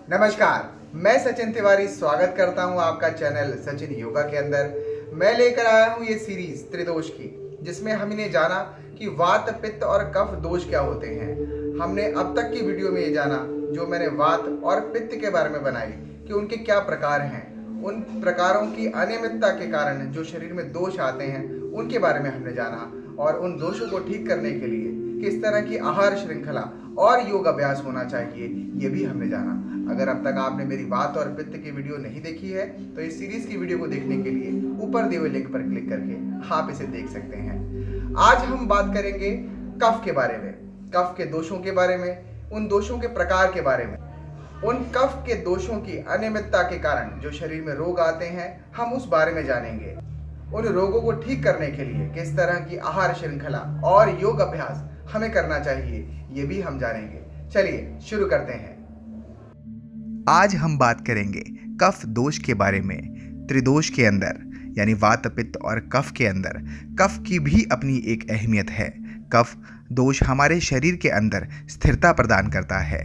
नमस्कार, मैं सचिन तिवारी स्वागत करता हूं आपका चैनल सचिन योगा के अंदर। मैं लेकर आया हूं ये सीरीज त्रिदोष की, जिसमें हमने जाना कि वात, पित्त और कफ दोष क्या होते हैं। हमने अब तक की वीडियो में ये जाना, जो मैंने वात और पित्त के बारे में बनाई, कि उनके क्या प्रकार हैं। उन प्रकारों की अनियमितता के कारण जो शरीर में दोष आते हैं, उनके बारे में हमने जाना, और उन दोषों को ठीक करने के लिए किस तरह की आहार श्रृंखला और योग अभ्यास होना चाहिए, ये भी हमने जाना। अगर अब तक आपने मेरी वात और पित्त की वीडियो नहीं देखी है, तो इस सीरीज की वीडियो को देखने के लिए ऊपर दिए हुए लिंक पर क्लिक करके आप इसे देख सकते हैं। आज हम बात करेंगे कफ के बारे में, कफ के दोषों के बारे में, उन दोषों के प्रकार के बारे में, उन कफ के दोषों की अनियमितता के कारण जो शरीर में रोग आते हैं, हम उस बारे में जानेंगे। उन रोगों को ठीक करने के लिए किस तरह की आहार श्रृंखला और योग अभ्यास हमें करना चाहिए, ये भी हम जानेंगे। चलिए शुरू करते हैं। आज हम बात करेंगे कफ दोष के बारे में। त्रिदोष के अंदर यानी वात, पित्त और कफ के अंदर कफ की भी अपनी एक अहमियत है। कफ दोष हमारे शरीर के अंदर स्थिरता प्रदान करता है।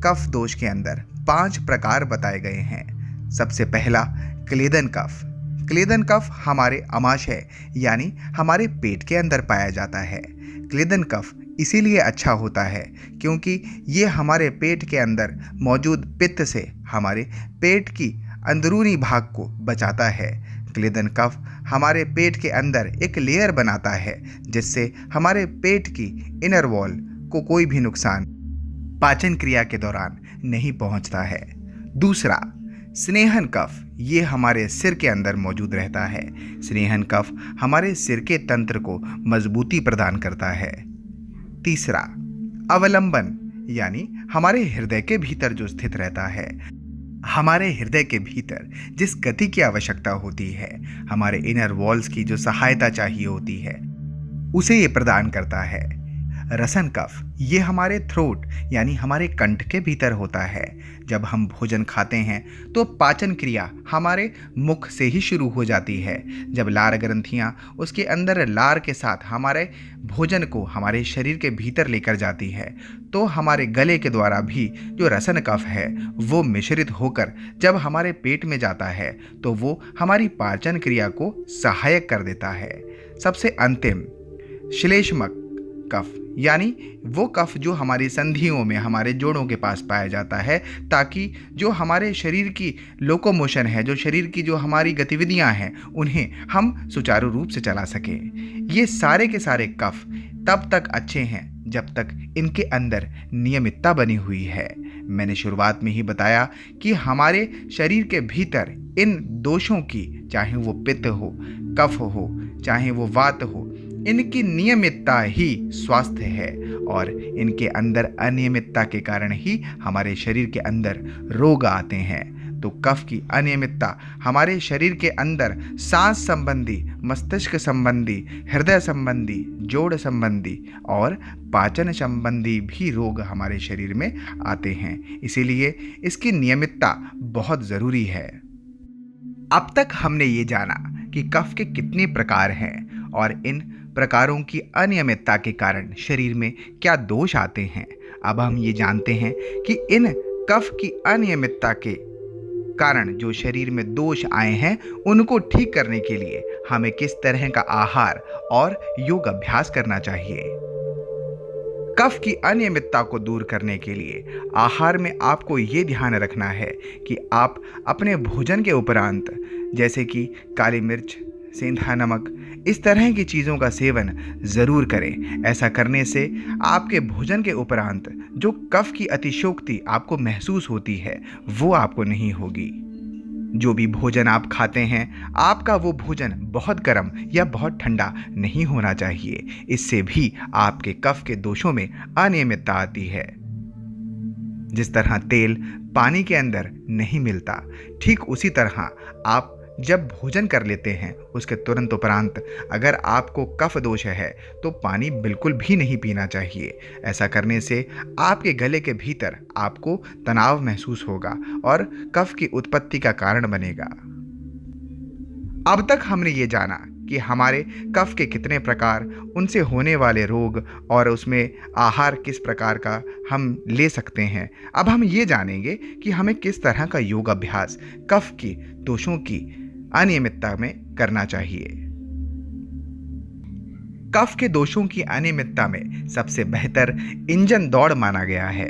कफ दोष के अंदर 5 प्रकार बताए गए हैं। सबसे पहला क्लेदन कफ। क्लेदन कफ हमारे आमाशय यानी हमारे पेट के अंदर पाया जाता है। क्लेदन कफ इसीलिए अच्छा होता है क्योंकि ये हमारे पेट के अंदर मौजूद पित्त से हमारे पेट की अंदरूनी भाग को बचाता है। क्लेदन कफ हमारे पेट के अंदर एक लेयर बनाता है, जिससे हमारे पेट की इनर वॉल को कोई भी नुकसान पाचन क्रिया के दौरान नहीं पहुंचता है। दूसरा स्नेहन कफ, ये हमारे सिर के अंदर मौजूद रहता है। स्नेहन कफ हमारे सिर के तंत्र को मजबूती प्रदान करता है। तीसरा अवलंबन, यानी हमारे हृदय के भीतर जो स्थित रहता है। हमारे हृदय के भीतर जिस गति की आवश्यकता होती है, हमारे इनर वॉल्स की जो सहायता चाहिए होती है, उसे ये प्रदान करता है। रसन कफ, ये हमारे थ्रोट यानी हमारे कंठ के भीतर होता है। जब हम भोजन खाते हैं तो पाचन क्रिया हमारे मुख से ही शुरू हो जाती है। जब लार ग्रंथियाँ उसके अंदर लार के साथ हमारे भोजन को हमारे शरीर के भीतर लेकर जाती है, तो हमारे गले के द्वारा भी जो रसन कफ है वो मिश्रित होकर जब हमारे पेट में जाता है तो वो हमारी पाचन क्रिया को सहायक कर देता है। सबसे अंतिम श्लेष्मक कफ, यानी वो कफ जो हमारी संधियों में हमारे जोड़ों के पास पाया जाता है, ताकि जो हमारे शरीर की लोकोमोशन है, जो शरीर की जो हमारी गतिविधियां हैं, उन्हें हम सुचारू रूप से चला सकें। ये सारे के सारे कफ तब तक अच्छे हैं जब तक इनके अंदर नियमितता बनी हुई है। मैंने शुरुआत में ही बताया कि हमारे शरीर के भीतर इन दोषों की, चाहे वो पित्त हो, कफ हो, चाहे वो वात हो, इनकी नियमितता ही स्वास्थ्य है, और इनके अंदर अनियमितता के कारण ही हमारे शरीर के अंदर रोग आते हैं। तो कफ की अनियमितता हमारे शरीर के अंदर सांस संबंधी, मस्तिष्क संबंधी, हृदय संबंधी, जोड़ संबंधी और पाचन संबंधी भी रोग हमारे शरीर में आते हैं। इसीलिए इसकी नियमितता बहुत ज़रूरी है। अब तक हमने ये जाना कि कफ के कितने प्रकार हैं और इन प्रकारों की अनियमितता के कारण शरीर में क्या दोष आते हैं। अब हम ये जानते हैं कि इन कफ की अनियमितता के कारण जो शरीर में दोष आए हैं, उनको ठीक करने के लिए हमें किस तरह का आहार और योग अभ्यास करना चाहिए। कफ की अनियमितता को दूर करने के लिए आहार में आपको ये ध्यान रखना है कि आप अपने भोजन के उपरांत, जैसे कि काली मिर्च, सेंधा नमक, इस तरह की चीज़ों का सेवन ज़रूर करें। ऐसा करने से आपके भोजन के उपरांत जो कफ की अतिशयोक्ति आपको महसूस होती है, वो आपको नहीं होगी। जो भी भोजन आप खाते हैं, आपका वो भोजन बहुत गर्म या बहुत ठंडा नहीं होना चाहिए। इससे भी आपके कफ के दोषों में अनियमितता आती है। जिस तरह तेल पानी के अंदर नहीं मिलता, ठीक उसी तरह आप जब भोजन कर लेते हैं उसके तुरंत उपरांत अगर आपको कफ दोष है तो पानी बिल्कुल भी नहीं पीना चाहिए। ऐसा करने से आपके गले के भीतर आपको तनाव महसूस होगा और कफ की उत्पत्ति का कारण बनेगा। अब तक हमने ये जाना कि हमारे कफ के कितने प्रकार, उनसे होने वाले रोग और उसमें आहार किस प्रकार का हम ले सकते हैं। अब हम ये जानेंगे कि हमें किस तरह का योग अभ्यास कफ के दोषों की अनियमितता में करना चाहिए। कफ के दोषों की अनियमितता में सबसे बेहतर इंजन दौड़ माना गया है।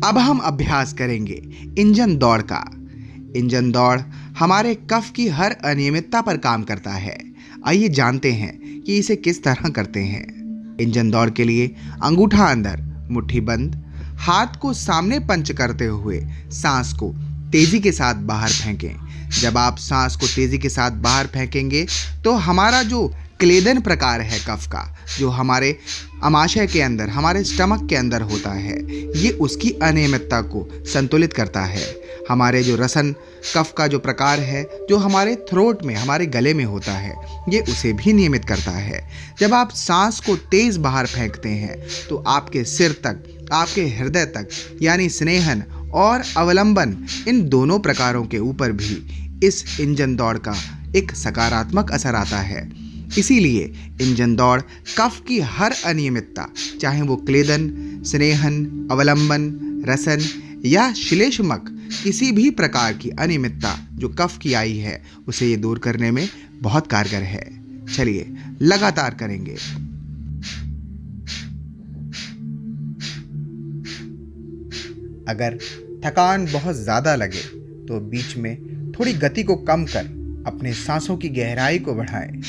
अब हम अभ्यास करेंगे इंजन दौड़ का। इंजन दौड़ हमारे कफ की हर अनियमितता पर काम करता है। आइए जानते हैं कि इसे किस तरह करते हैं। इंजन दौड़ के लिए अंगूठा अंदर, मुट्ठी बंद, हाथ को सामने पंच करते हुए सांस को तेजी के साथ बाहर फेंकें। जब आप सांस को तेजी के साथ बाहर फेंकेंगे तो हमारा जो क्लेदन प्रकार है कफ का, जो हमारे आमाशय के अंदर, हमारे स्टमक के अंदर होता है, ये उसकी अनियमितता को संतुलित करता है। हमारे जो रसन कफ का जो प्रकार है, जो हमारे थ्रोट में, हमारे गले में होता है, ये उसे भी नियमित करता है। जब आप सांस को तेज बाहर फेंकते हैं तो आपके सिर तक, आपके हृदय तक, यानी स्नेहन और अवलंबन, इन दोनों प्रकारों के ऊपर भी इस इंजन दौड़ का एक सकारात्मक असर आता है। इसीलिए इंजन दौड़ कफ की हर अनियमितता, चाहे वो क्लेदन, स्नेहन, अवलंबन, रसन या श्लेष्मक, किसी भी प्रकार की अनियमितता जो कफ की आई है, उसे ये दूर करने में बहुत कारगर है। चलिए लगातार करेंगे। अगर थकान बहुत ज़्यादा लगे तो बीच में थोड़ी गति को कम कर अपने सांसों की गहराई को बढ़ाएं।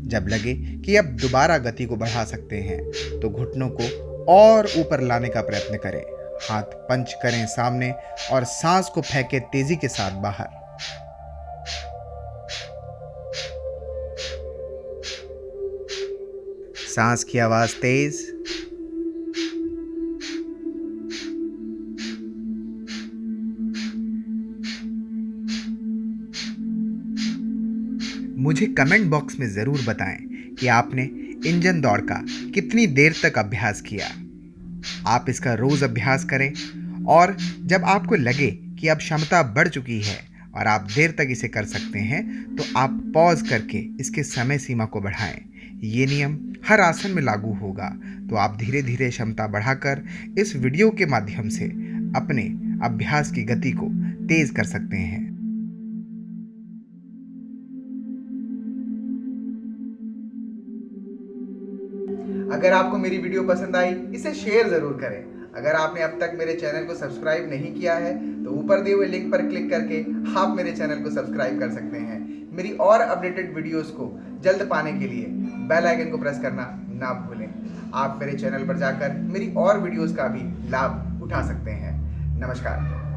जब लगे कि अब दोबारा गति को बढ़ा सकते हैं तो घुटनों को और ऊपर लाने का प्रयत्न करें। हाथ पंच करें सामने और सांस को फेंके तेजी के साथ बाहर। सांस की आवाज तेज, मुझे कमेंट बॉक्स में ज़रूर बताएं कि आपने इंजन दौड़ का कितनी देर तक अभ्यास किया। आप इसका रोज़ अभ्यास करें और जब आपको लगे कि अब क्षमता बढ़ चुकी है और आप देर तक इसे कर सकते हैं तो आप पॉज करके इसके समय सीमा को बढ़ाएं। ये नियम हर आसन में लागू होगा तो आप धीरे धीरे क्षमता बढ़ाकर इस वीडियो के माध्यम से अपने अभ्यास की गति को तेज़ कर सकते हैं। अगर आपको मेरी वीडियो पसंद आई, इसे शेयर ज़रूर करें। अगर आपने अब तक मेरे चैनल को सब्सक्राइब नहीं किया है तो ऊपर दिए हुए लिंक पर क्लिक करके आप मेरे चैनल को सब्सक्राइब कर सकते हैं। मेरी और अपडेटेड वीडियोस को जल्द पाने के लिए बेल आइकन को प्रेस करना ना भूलें। आप मेरे चैनल पर जाकर मेरी और वीडियोस का भी लाभ उठा सकते हैं। नमस्कार।